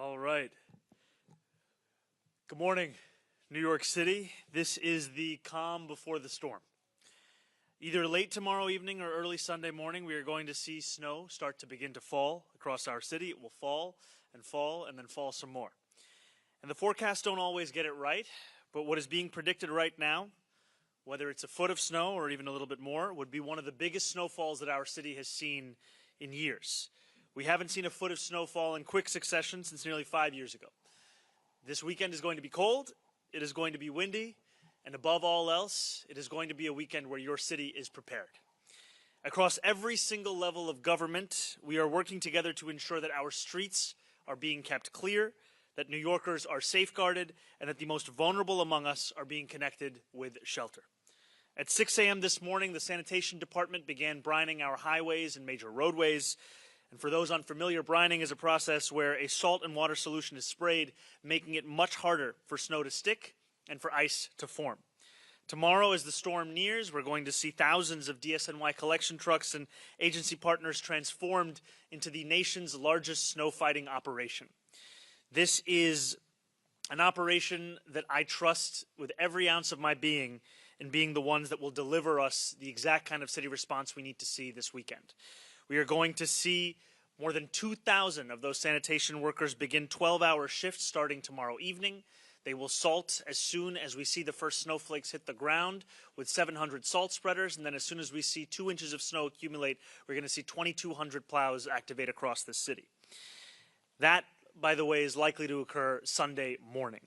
All right. Good morning, New York City. This is the calm before the storm. Either late tomorrow evening or early Sunday morning, we are going to see snow start to begin to fall across our city. It will fall and then fall some more. And the forecasts don't always get it right, but what is being predicted right now, whether it's a foot of snow or even a little bit more, would be one of the biggest snowfalls that our city has seen in years. We haven't seen a foot of snowfall in quick succession since nearly 5 years ago. This weekend is going to be cold, it is going to be windy, and above all else, it is going to be a weekend where your city is prepared. Across every single level of government, we are working together to ensure that our streets are being kept clear, that New Yorkers are safeguarded, and that the most vulnerable among us are being connected with shelter. At 6 a.m. this morning, the sanitation department began brining our highways and major roadways. And for those unfamiliar, brining is a process where a salt and water solution is sprayed, making it much harder for snow to stick and for ice to form. Tomorrow, as the storm nears, we're going to see thousands of DSNY collection trucks and agency partners transformed into the nation's largest snow fighting operation. This is an operation that I trust with every ounce of my being in being the ones that will deliver us the exact kind of city response we need to see this weekend. We are going to see more than 2,000 of those sanitation workers begin 12-hour shifts starting tomorrow evening. They will salt as soon as we see the first snowflakes hit the ground with 700 salt spreaders, and then as soon as we see 2 inches of snow accumulate, we're going to see 2,200 plows activate across the city. That, by the way, is likely to occur Sunday morning.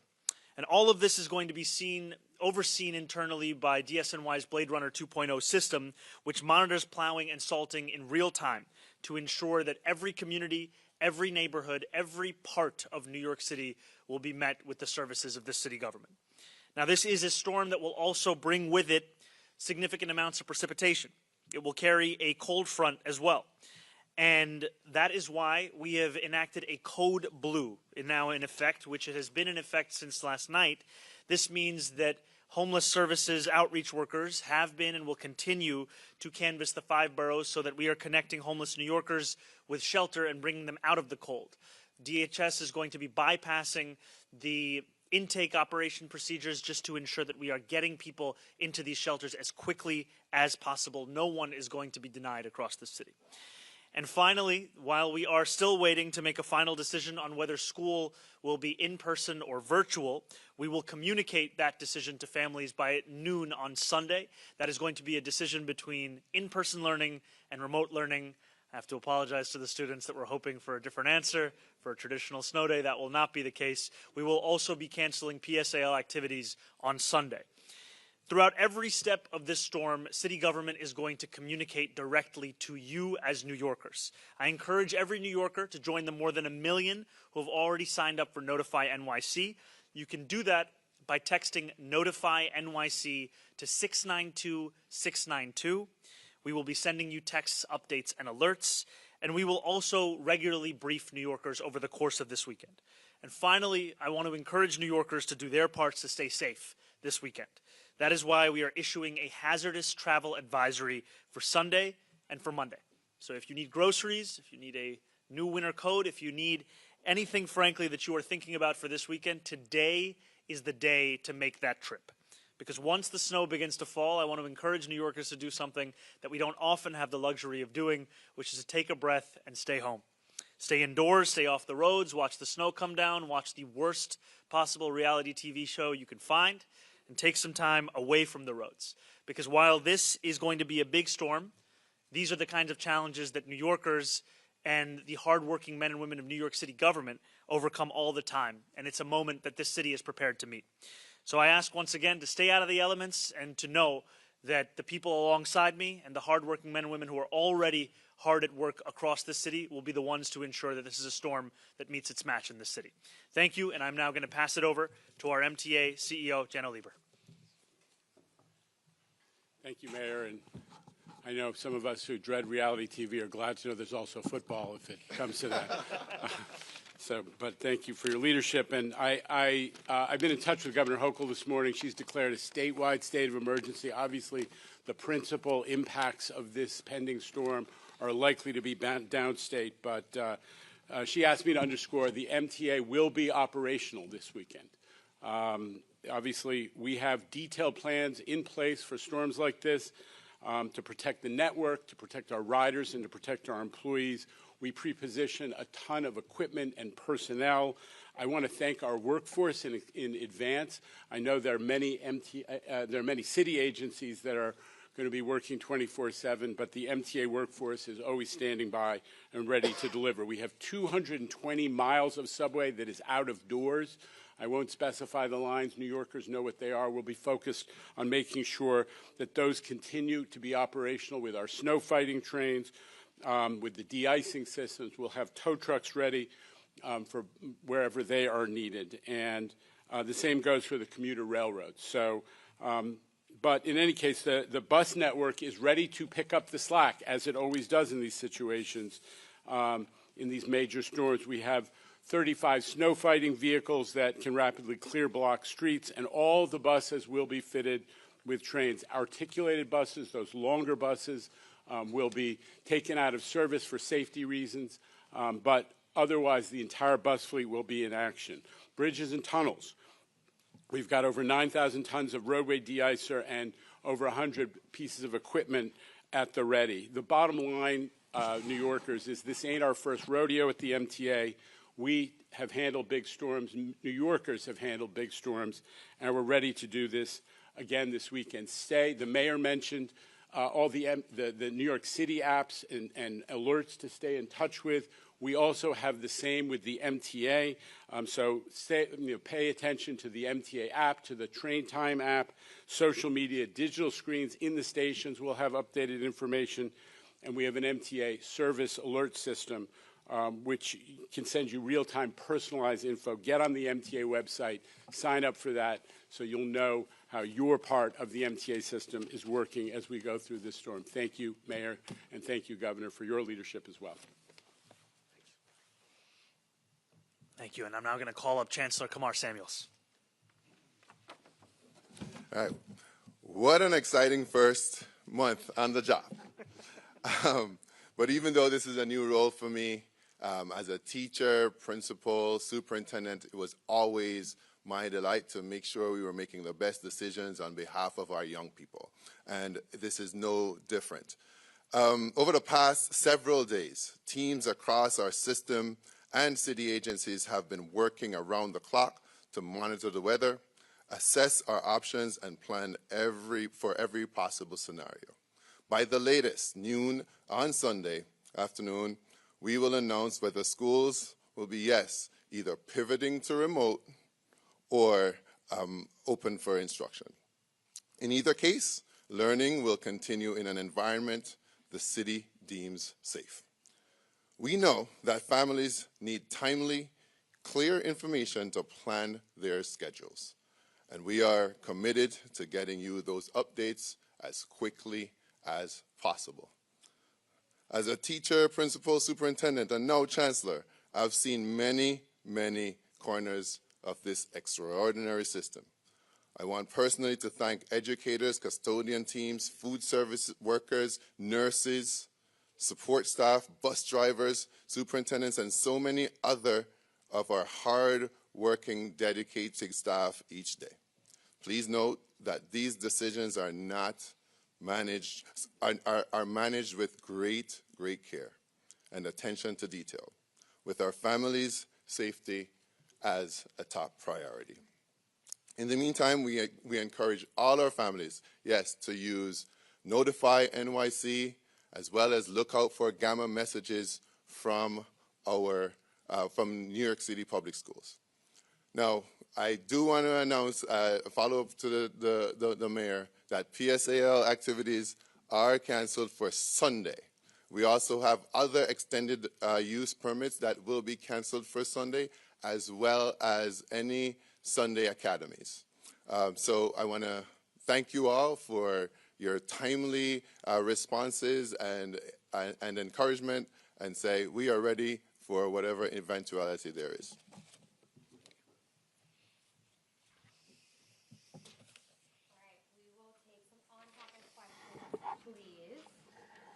And all of this is going to be overseen internally by DSNY's Blade Runner 2.0 system, which monitors plowing and salting in real time to ensure that every community, every neighborhood, every part of New York City will be met with the services of the city government. Now, this is a storm that will also bring with it significant amounts of precipitation. It will carry a cold front as well. And that is why we have enacted a Code Blue, now in effect, which has been in effect since last night. This means that homeless services outreach workers have been and will continue to canvass the 5 boroughs so that we are connecting homeless New Yorkers with shelter and bringing them out of the cold. DHS is going to be bypassing the intake operation procedures just to ensure that we are getting people into these shelters as quickly as possible. No one is going to be denied across the city. And finally, while we are still waiting to make a final decision on whether school will be in person or virtual, we will communicate that decision to families by noon on Sunday. That is going to be a decision between in-person learning and remote learning. I have to apologize to the students that were hoping for a different answer. For a traditional snow day, that will not be the case. We will also be canceling PSAL activities on Sunday. Throughout every step of this storm, city government is going to communicate directly to you as New Yorkers. I encourage every New Yorker to join the more than 1 million who have already signed up for Notify NYC. You can do that by texting Notify NYC to 692-692. We will be sending you texts, updates, and alerts, and we will also regularly brief New Yorkers over the course of this weekend. And finally, I want to encourage New Yorkers to do their parts to stay safe this weekend. That is why we are issuing a hazardous travel advisory for Sunday and for Monday. So if you need groceries, if you need a new winter coat, if you need anything, frankly, that you are thinking about for this weekend, today is the day to make that trip. Because once the snow begins to fall, I want to encourage New Yorkers to do something that we don't often have the luxury of doing, which is to take a breath and stay home. Stay indoors, stay off the roads, watch the snow come down, watch the worst possible reality TV show you can find, and take some time away from the roads. Because while this is going to be a big storm, these are the kinds of challenges that New Yorkers and the hardworking men and women of New York City government overcome all the time. And it's a moment that this city is prepared to meet. So I ask once again to stay out of the elements and to know that the people alongside me and the hardworking men and women who are already hard at work across the city will be the ones to ensure that this is a storm that meets its match in the city. Thank you, and I'm now going to pass it over to our MTA CEO, Jenna Lieber. Thank you, Mayor. And I know some of us who dread reality TV are glad to know there's also football if it comes to that. But thank you for your leadership. And I've been in touch with Governor Hochul this morning. She's declared a statewide state of emergency. Obviously, the principal impacts of this pending storm are likely to be downstate, but she asked me to underscore the MTA will be operational this weekend. Obviously, we have detailed plans in place for storms like this to protect the network, to protect our riders, and to protect our employees. We pre-position a ton of equipment and personnel. I want to thank our workforce in advance. I know there are many city agencies that are going to be working 24/7, but the MTA workforce is always standing by and ready to deliver. We have 220 miles of subway that is out of doors. I won't specify the lines. New Yorkers know what they are. We'll be focused on making sure that those continue to be operational with our snow fighting trains, with the de-icing systems. We'll have tow trucks ready for wherever they are needed. And the same goes for the commuter railroads. So, but in any case, the bus network is ready to pick up the slack, as it always does in these situations. In these major storms, we have 35 snow fighting vehicles that can rapidly clear block streets, and all the buses will be fitted with trains. Articulated buses, those longer buses, will be taken out of service for safety reasons, but otherwise the entire bus fleet will be in action. Bridges and tunnels. We've got over 9,000 tons of roadway de-icer and over 100 pieces of equipment at the ready. The bottom line, New Yorkers, is this ain't our first rodeo at the MTA. We have handled big storms. New Yorkers have handled big storms, and we're ready to do this again this weekend. The mayor mentioned all the New York City apps and alerts to stay in touch with. We also have the same with the MTA. So pay attention to the MTA app, to the Train Time app, social media, digital screens in the stations. We'll have updated information. And we have an MTA service alert system, which can send you real-time personalized info. Get on the MTA website, sign up for that, so you'll know how your part of the MTA system is working as we go through this storm. Thank you, Mayor, and thank you, Governor, for your leadership as well. Thank you, and I'm now going to call up Chancellor Kamar Samuels. All right. What an exciting first month on the job. But even though this is a new role for me, as a teacher, principal, superintendent, it was always my delight to make sure we were making the best decisions on behalf of our young people. And this is no different. Over the past several days, teams across our system and city agencies have been working around the clock to monitor the weather, assess our options, and plan for every possible scenario. By the latest, noon on Sunday afternoon, we will announce whether schools will be, yes, either pivoting to remote or open for instruction. In either case, learning will continue in an environment the city deems safe. We know that families need timely, clear information to plan their schedules, and we are committed to getting you those updates as quickly as possible. As a teacher, principal, superintendent, and now chancellor, I've seen many, many corners of this extraordinary system. I want personally to thank educators, custodian teams, food service workers, nurses, support staff, bus drivers, superintendents, and so many other of our hard-working, dedicated staff each day. Please note that these decisions are managed with great care and attention to detail, with our families' safety as a top priority. In the meantime, we encourage all our families, yes, to use Notify NYC, as well as look out for gamma messages from New York City Public Schools. Now, I do want to announce a follow-up to the mayor that PSAL activities are canceled for Sunday. We also have other extended use permits that will be canceled for Sunday, as well as any Sunday academies. So I want to thank you all for your timely responses and encouragement, and say we are ready for whatever eventuality there is.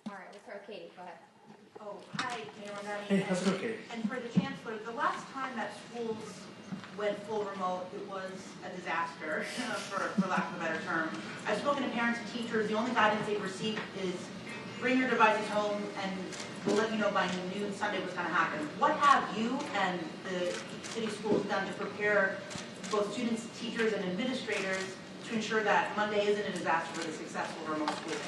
All right, we'll start with Katie. Go ahead. Oh, hi, Mayor Mamdani. Hey, how's it going, Katie? And for the Chancellor, the last time that schools went full remote, it was a disaster, for lack of a better term. I've spoken to parents and teachers. The only guidance they've received is bring your devices home and we'll let you know by noon Sunday what's going to happen. What have you and the city schools done to prepare both students, teachers, and administrators to ensure that Monday isn't a disaster for the successful remote school day?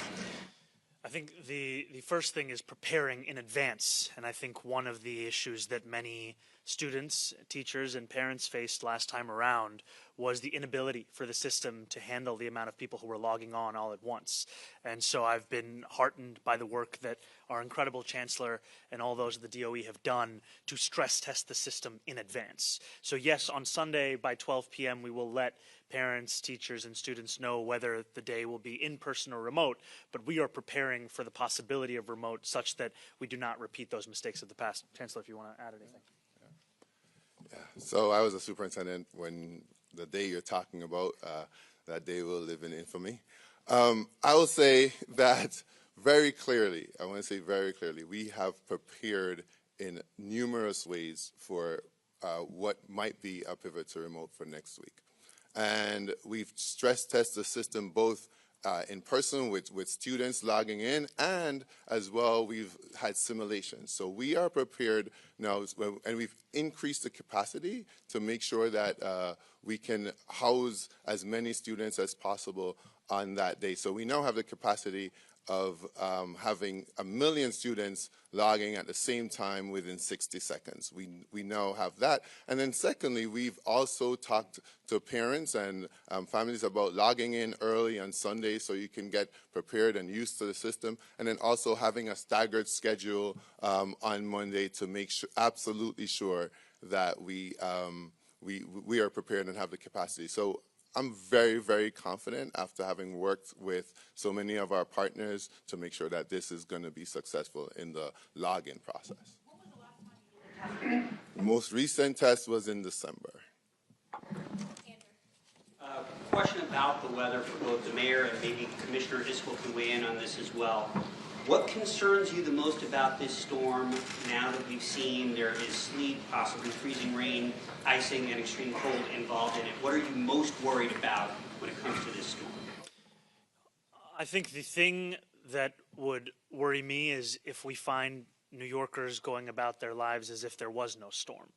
I think the first thing is preparing in advance, and I think one of the issues that many students, teachers, and parents faced last time around was the inability for the system to handle the amount of people who were logging on all at once. And so I've been heartened by the work that our incredible Chancellor and all those of the DOE have done to stress test the system in advance. So yes, on Sunday by 12 p.m. we will let parents, teachers, and students know whether the day will be in person or remote, but we are preparing for the possibility of remote such that we do not repeat those mistakes of the past. Chancellor, if you want to add anything. Yeah. So I was a superintendent when the day you're talking about, that day will live in infamy. I will say that very clearly, I want to say very clearly, we have prepared in numerous ways for what might be a pivot to remote for next week. And we've stress tested the system both in person with students logging in, and as well we've had simulations. So we are prepared now, and we've increased the capacity to make sure that we can house as many students as possible on that day. So we now have the capacity of having 1 million students logging at the same time within 60 seconds. We now have that. And then secondly, we've also talked to parents and families about logging in early on Sunday so you can get prepared and used to the system, and then also having a staggered schedule on Monday to make sure, absolutely sure that we are prepared and have the capacity. So I'm very, very confident after having worked with so many of our partners to make sure that this is going to be successful in the login process. When was the last time you did a test? The most recent test was in December. Question about the weather for both the mayor and maybe Commissioner Iskel can weigh in on this as well. What concerns you the most about this storm now that we've seen there is sleet, possibly freezing rain, icing, and extreme cold involved in it? What are you most worried about when it comes to this storm? I think the thing that would worry me is if we find New Yorkers going about their lives as if there was no storm.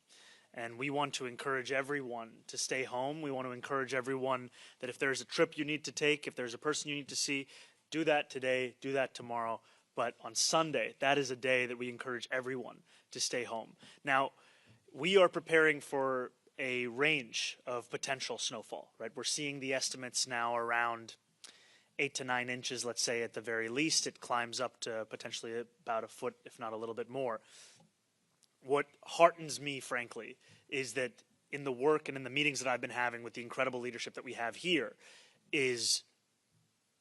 And we want to encourage everyone to stay home. We want to encourage everyone that if there's a trip you need to take, if there's a person you need to see, do that today, do that tomorrow. But on Sunday, that is a day that we encourage everyone to stay home. Now, we are preparing for a range of potential snowfall, right? We're seeing the estimates now around 8 to 9 inches, let's say at the very least. It climbs up to potentially about a foot, if not a little bit more. What heartens me, frankly, is that in the work and in the meetings that I've been having with the incredible leadership that we have here is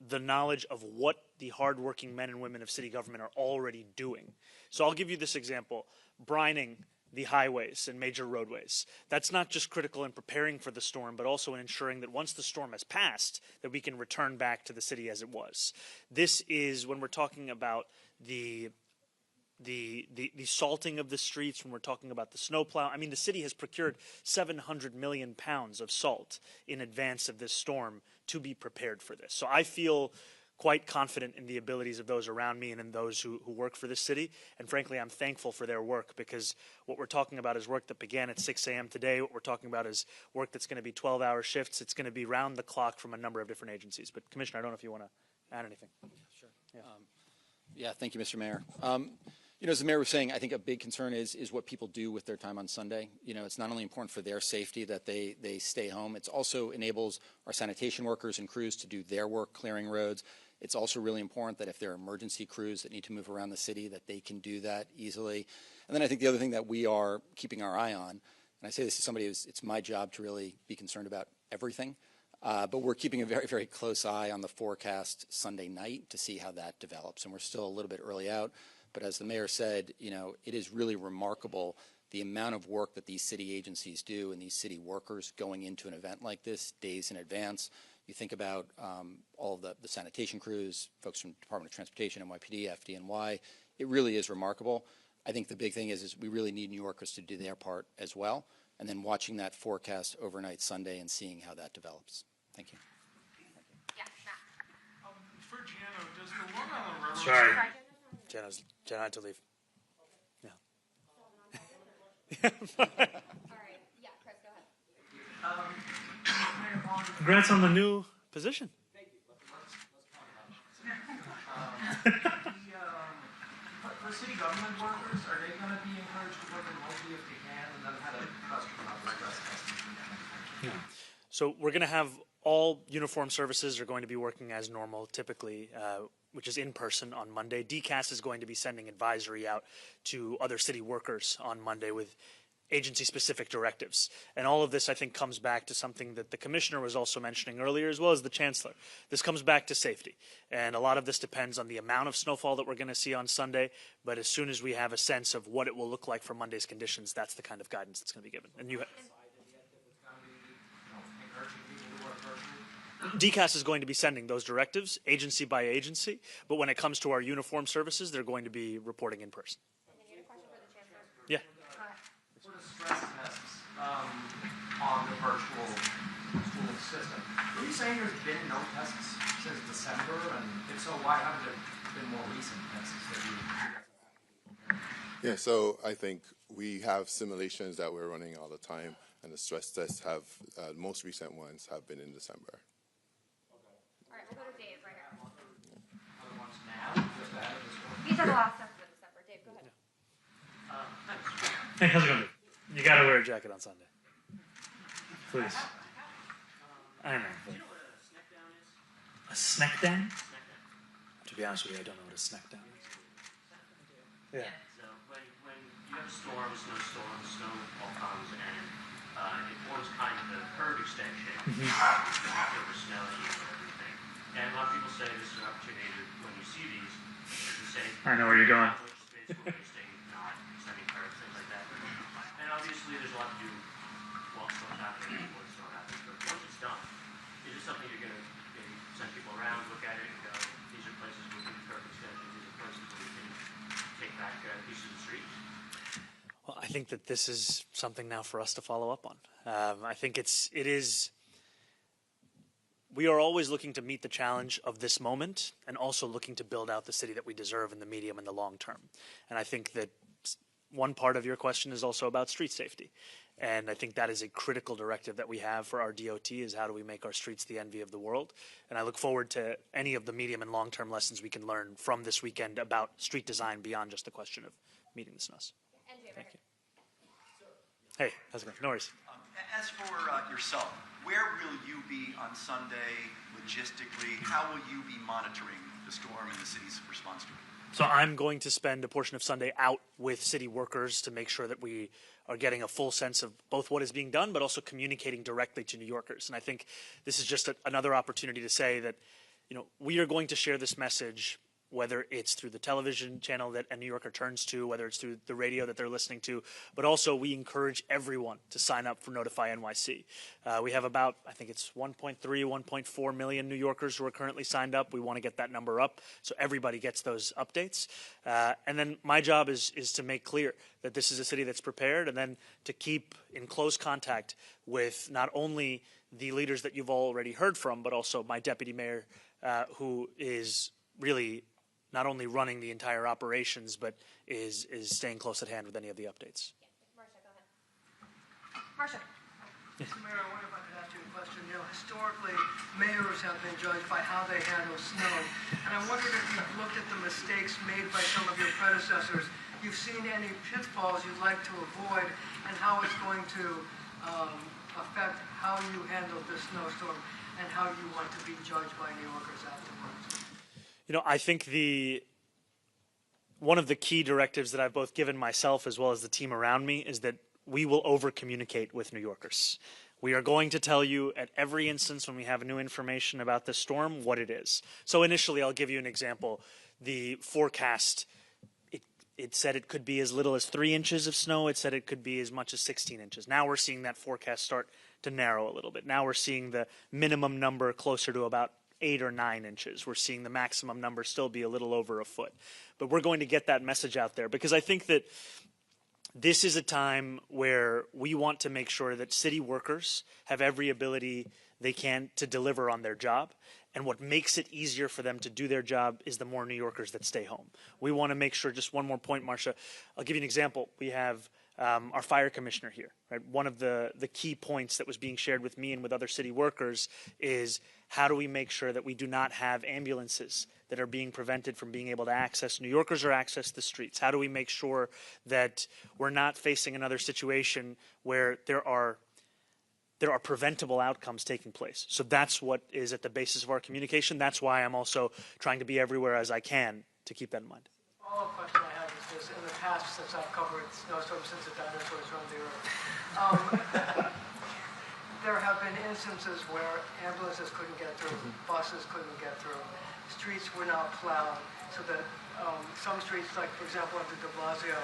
the knowledge of what the hardworking men and women of city government are already doing. So I'll give you this example. Brining the highways and major roadways. That's not just critical in preparing for the storm, but also in ensuring that once the storm has passed, that we can return back to the city as it was. This is when we're talking about the salting of the streets, when we're talking about the snowplow. I mean, the city has procured 700 million pounds of salt in advance of this storm to be prepared for this. So I feel quite confident in the abilities of those around me and in those who work for this city. And frankly, I'm thankful for their work, because what we're talking about is work that began at 6 a.m. today. What we're talking about is work that's going to be 12-hour shifts. It's going to be round the clock from a number of different agencies. But Commissioner, I don't know if you want to add anything. Sure. Yeah, thank you, Mr. Mayor. You know, as the mayor was saying, I think a big concern is what people do with their time on Sunday. You know, it's not only important for their safety that they stay home, it also enables our sanitation workers and crews to do their work clearing roads. It's also really important that if there are emergency crews that need to move around the city, that they can do that easily. And then I think the other thing that we are keeping our eye on, and I say this to somebody who's, it's my job to really be concerned about everything, but we're keeping a very, very close eye on the forecast Sunday night to see how that develops. And we're still a little bit early out. But as the mayor said, you know, it is really remarkable the amount of work that these city agencies do and these city workers going into an event like this days in advance. You think about all of the sanitation crews, folks from Department of Transportation, NYPD, FDNY, it really is remarkable. I think the big thing is we really need New Yorkers to do their part as well, and then watching that forecast overnight Sunday and seeing how that develops. Thank you. Yeah, Matt. For Gianno, does the Long Island Railroad... Sorry. Jenna had to leave. Yeah. All right. Yeah, Chris, go ahead. Congrats on the new position. Thank you. Let's talk about it. For city government workers, are they going to be encouraged to work remotely if they can, and then had a question about the stress testing? So we're going to have all uniform services are going to be working as normal, typically, which is in person on Monday. DCAS is going to be sending advisory out to other city workers on Monday with agency-specific directives. And all of this, I think, comes back to something that the commissioner was also mentioning earlier, as well as the chancellor. This comes back to safety. And a lot of this depends on the amount of snowfall that we're going to see on Sunday. But as soon as we have a sense of what it will look like for Monday's conditions, that's the kind of guidance that's going to be given. And DCAS is going to be sending those directives agency by agency. But when it comes to our uniform services, they're going to be reporting in person. And then you had a question for the chancellor? Yeah. For the stress tests on the virtual schooling system, are you saying there's been no tests since December? And if so, why haven't there been more recent tests that you... Yeah, so I think we have simulations that we're running all the time, and the stress tests have, most recent ones have been in December. All right, we'll go to Dave right here. Other ones now, just ahead of this one? These are the last ones for December. Dave, go ahead. Hey, how's it going? You got to wear a jacket on Sunday. Please. I know. Do you know what a snack down is? A snack down? Snack down. To be honest with you, I don't know what a snack down is. Yeah. So when you have a storm, a snowstorm, the snow all comes and it forms kind of the curve extension over snow and everything. And a lot of people say this is an opportunity to, when you see these, to say, I know where you're going. how much space we're wasting, not extending curves, things like that. And obviously there's a lot to do while it's still happening, before it's still happening. But once it's done, is it something you're going to maybe send people around, look at it, and go, these are places where we can curve extensions, these are places where we can take back pieces of the streets? Well, I think that this is something now for us to follow up on. I think it is. We are always looking to meet the challenge of this moment and also looking to build out the city that we deserve in the medium and the long term. And I think that one part of your question is also about street safety. And I think that is a critical directive that we have for our DOT is how do we make our streets the envy of the world. And I look forward to any of the medium and long-term lessons we can learn from this weekend about street design beyond just the question of meeting the snows. Thank you. Hey, how's it going? No worries. As for yourself, where will you be on Sunday logistically? How will you be monitoring the storm and the city's response to it? So I'm going to spend a portion of Sunday out with city workers to make sure that we are getting a full sense of both what is being done, but also communicating directly to New Yorkers. And I think this is just another opportunity to say that, you know, we are going to share this message, whether it's through the television channel that a New Yorker turns to, whether it's through the radio that they're listening to, but also we encourage everyone to sign up for Notify NYC. We have about, I think it's 1.3, 1.4 million New Yorkers who are currently signed up. We want to get that number up so everybody gets those updates. And then my job is to make clear that this is a city that's prepared, and then to keep in close contact with not only the leaders that you've already heard from, but also my deputy mayor, who is really not only running the entire operations, but is staying close at hand with any of the updates. Marcia, go ahead. Marcia. Mr. Mayor, I wonder if I could ask you a question. You know, historically, mayors have been judged by how they handle snow. And I wondered if you've looked at the mistakes made by some of your predecessors. You've seen any pitfalls you'd like to avoid and how it's going to affect how you handle this snowstorm and how you want to be judged by New Yorkers afterwards. You know, I think one of the key directives that I've both given myself as well as the team around me is that we will over-communicate with New Yorkers. We are going to tell you at every instance when we have new information about this storm what it is. So initially, I'll give you an example. The forecast, it said it could be as little as 3 inches of snow. It said it could be as much as 16 inches. Now we're seeing that forecast start to narrow a little bit. Now we're seeing the minimum number closer to about 8 or 9 inches. We're seeing the maximum number still be a little over a foot. But we're going to get that message out there because I think that this is a time where we want to make sure that city workers have every ability they can to deliver on their job. And what makes it easier for them to do their job is the more New Yorkers that stay home. We want to make sure, just one more point, Marcia, I'll give you an example. We have our fire commissioner here, right? One of the key points that was being shared with me and with other city workers is how do we make sure that we do not have ambulances that are being prevented from being able to access New Yorkers or access the streets? How do we make sure that we're not facing another situation where there are preventable outcomes taking place? So that's what is at the basis of our communication. That's why I'm also trying to be everywhere as I can to keep that in mind. The follow-up question I have is this: in the past, since I've covered snowstorms since the dinosaurs roamed the earth, there have been instances where ambulances couldn't get through, buses couldn't get through, streets were not plowed, so that some streets, like for example under de Blasio,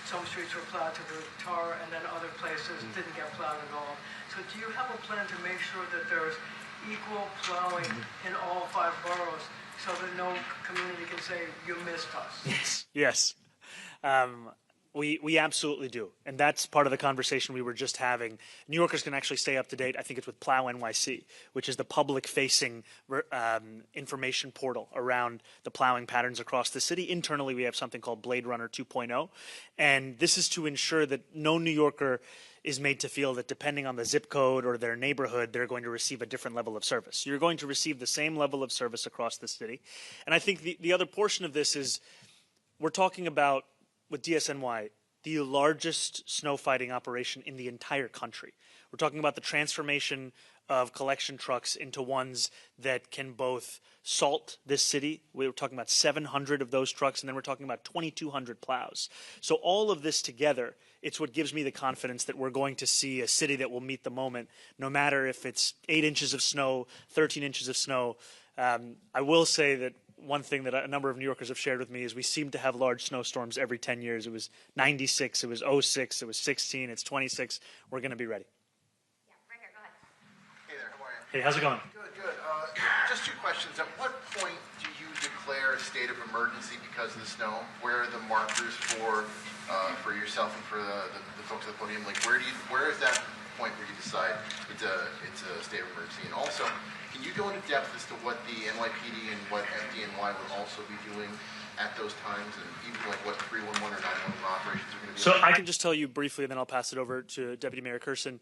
some streets were plowed to the tar, and then other places didn't get plowed at all. So do you have a plan to make sure that there's equal plowing in all 5 boroughs so that no community can say, you missed us? Yes. We absolutely do. And that's part of the conversation we were just having. New Yorkers can actually stay up to date. I think it's with Plow NYC, which is the public-facing information portal around the plowing patterns across the city. Internally, we have something called Blade Runner 2.0. And this is to ensure that no New Yorker is made to feel that depending on the zip code or their neighborhood, they're going to receive a different level of service. You're going to receive the same level of service across the city. And I think the other portion of this is we're talking about, with DSNY, the largest snow fighting operation in the entire country. We're talking about the transformation of collection trucks into ones that can both salt this city. We were talking about 700 of those trucks, and then we're talking about 2,200 plows. So all of this together, it's what gives me the confidence that we're going to see a city that will meet the moment, no matter if it's 8 inches of snow, 13 inches of snow. I will say that one thing that a number of New Yorkers have shared with me is we seem to have large snowstorms every 10 years. It was 96, it was 06, it was 16, it's 26. We're going to be ready. Yeah, right here, go ahead. Hey there, how are you? Hey, how's it going? Good, good. Just 2 questions. At what point do you declare a state of emergency because of the snow? Where are the markers for yourself and for the folks at the podium? Like, where is that point where you decide it's a state of emergency? And also, can you go into depth as to what the NYPD and what FDNY would also be doing at those times, and even like what 311 or 911 operations are going to be? So like? I can just tell you briefly, and then I'll pass it over to Deputy Mayor Kersen.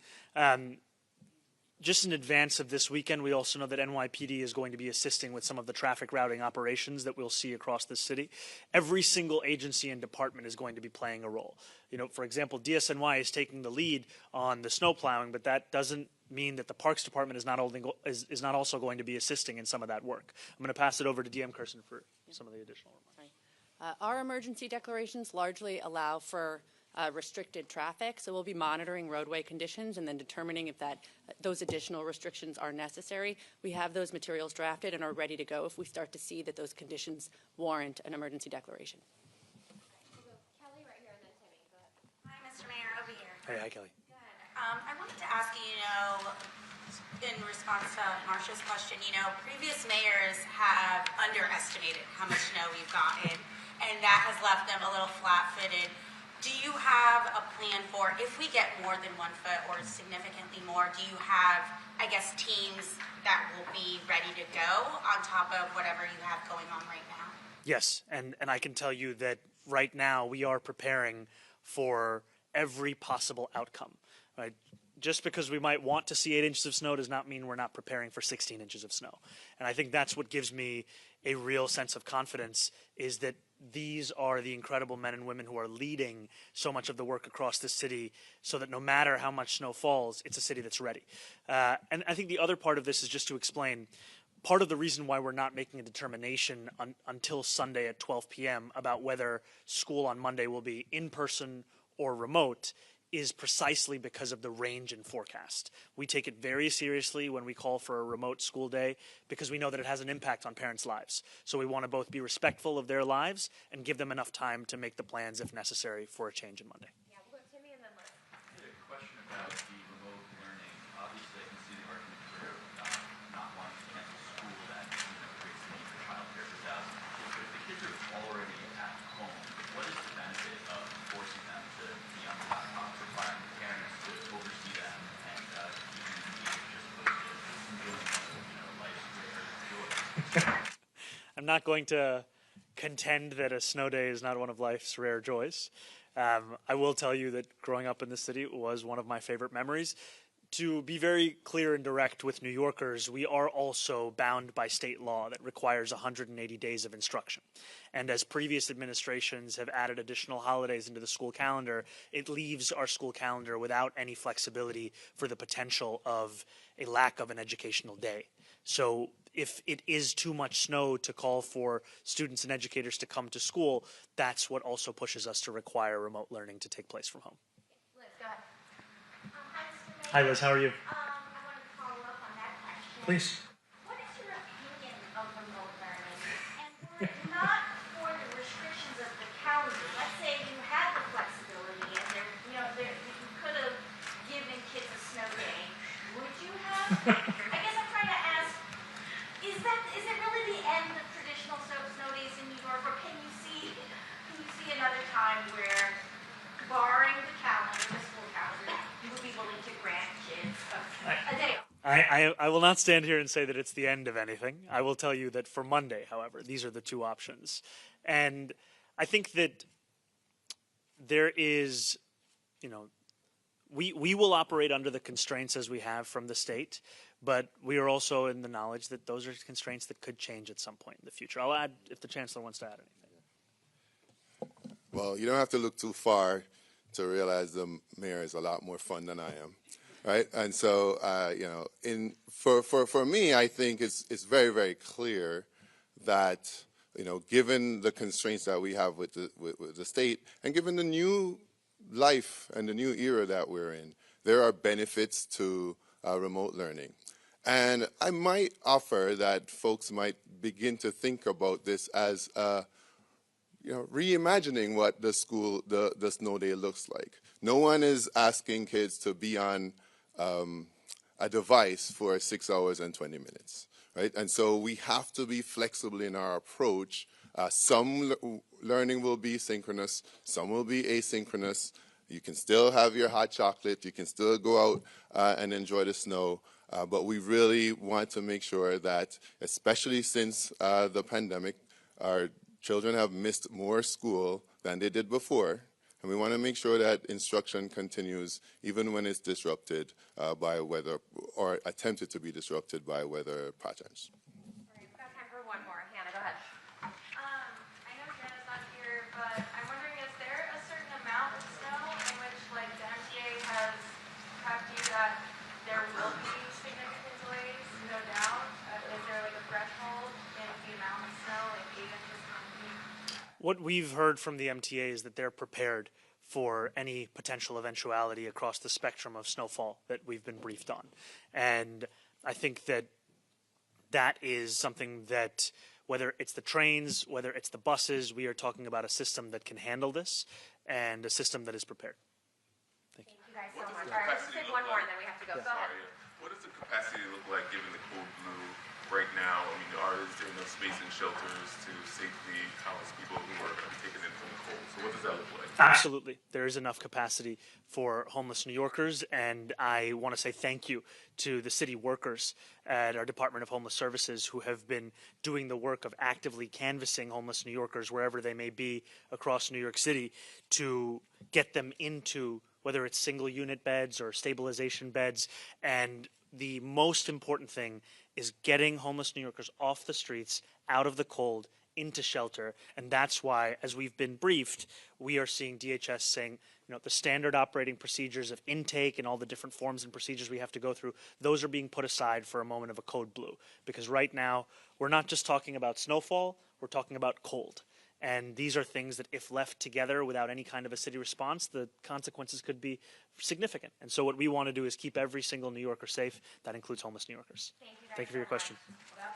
Just in advance of this weekend, we also know that NYPD is going to be assisting with some of the traffic routing operations that we'll see across the city. Every single agency and department is going to be playing a role. You know, for example, DSNY is taking the lead on the snow plowing, but that doesn't mean that the Parks Department is not also going to be assisting in some of that work. I'm going to pass it over to DM Kersen for some of the additional remarks. Our emergency declarations largely allow for restricted traffic, so we'll be monitoring roadway conditions and then determining if those additional restrictions are necessary. We have those materials drafted and are ready to go if we start to see that those conditions warrant an emergency declaration. Kelly right here and then Timmy. Go ahead. Hi, Mr. Mayor, over here. Hey, hi, Kelly. Good. I wanted to ask you, in response to Marcia's question, previous mayors have underestimated how much snow we've gotten, and that has left them a little flat-footed. Do you have a plan for, if we get more than 1 foot or significantly more, do you have, teams that will be ready to go on top of whatever you have going on right now? Yes, and I can tell you that right now we are preparing for every possible outcome. Right? Just because we might want to see 8 inches of snow does not mean we're not preparing for 16 inches of snow. And I think that's what gives me a real sense of confidence, is that these are the incredible men and women who are leading so much of the work across the city, so that no matter how much snow falls, it's a city that's ready. And I think the other part of this is just to explain, part of the reason why we're not making a determination until Sunday at 12 p.m. about whether school on Monday will be in person or remote is precisely because of the range in forecast. We take it very seriously when we call for a remote school day, because we know that it has an impact on parents' lives. So we want to both be respectful of their lives and give them enough time to make the plans if necessary for a change on Monday. Yeah, we'll go to Timmy and then Liz. I had a question about the remote learning. Obviously, I can see the argument for not wanting to cancel school that I'm not going to contend that a snow day is not one of life's rare joys. I will tell you that growing up in the city was one of my favorite memories. To be very clear and direct with New Yorkers, we are also bound by state law that requires 180 days of instruction. And as previous administrations have added additional holidays into the school calendar, it leaves our school calendar without any flexibility for the potential of a lack of an educational day. So if it is too much snow to call for students and educators to come to school, that's what also pushes us to require remote learning to take place from home. Liz, go ahead. Hi, Liz. How are you? I wanted to follow up on that question. Please. What is your opinion of remote learning? And were it not for the restrictions of the calendar, let's say you had the flexibility and you could have given kids a snow day, would you have? I guess I'm trying to ask, is it really the end of traditional snow days in New York, or can you see another time where, barring the calendar, the school calendar, you would be willing to grant kids a day off? I will not stand here and say that it's the end of anything. I will tell you that for Monday, however, these are the two options. And I think that there is, we will operate under the constraints as we have from the state, but we are also in the knowledge that those are constraints that could change at some point in the future. I'll add if the Chancellor wants to add anything. Well, you don't have to look too far to realize the mayor is a lot more fun than I am, right? And so, for me, I think it's very, very clear that, given the constraints that we have with the state, and given the new life and the new era that we're in, there are benefits to remote learning. And I might offer that folks might begin to think about this as reimagining what the snow day looks like. No one is asking kids to be on a device for 6 hours and 20 minutes, right? And so we have to be flexible in our approach. Some learning will be synchronous, some will be asynchronous. You can still have your hot chocolate, you can still go out and enjoy the snow, but we really want to make sure that, especially since the pandemic, our children have missed more school than they did before, and we want to make sure that instruction continues even when it's disrupted by weather, or attempted to be disrupted by weather patterns. All right, we've got time for one more. Hannah, go ahead. I know Jana's not here, but I'm wondering, is there a certain amount of snow in which, the MTA has prepped you that there will be significant delays, no doubt? Is there a threshold in the amount of snow, 8 inches? What we've heard from the MTA is that they're prepared for any potential eventuality across the spectrum of snowfall that we've been briefed on. And I think that that is something that, whether it's the trains, whether it's the buses, we are talking about a system that can handle this and a system that is prepared. Thank you. Thank you guys so much. All right, let's just take one more and then we have to go. Go ahead. What does the capacity look like given the cold blue right now? I mean, is there enough space in shelters to safely house people who are taken in from the cold? So what does that look like? Absolutely. There is enough capacity for homeless New Yorkers, and I want to say thank you to the city workers at our Department of Homeless Services who have been doing the work of actively canvassing homeless New Yorkers wherever they may be across New York City to get them into, whether it's single unit beds or stabilization beds. And the most important thing is getting homeless New Yorkers off the streets, out of the cold, into shelter. And that's why, as we've been briefed, we are seeing DHS saying, the standard operating procedures of intake and all the different forms and procedures we have to go through, those are being put aside for a moment of a code blue. Because right now, we're not just talking about snowfall, we're talking about cold. And these are things that, if left together without any kind of a city response, the consequences could be significant. And so what we want to do is keep every single New Yorker safe. That includes homeless New Yorkers. Thank you for your question. Well,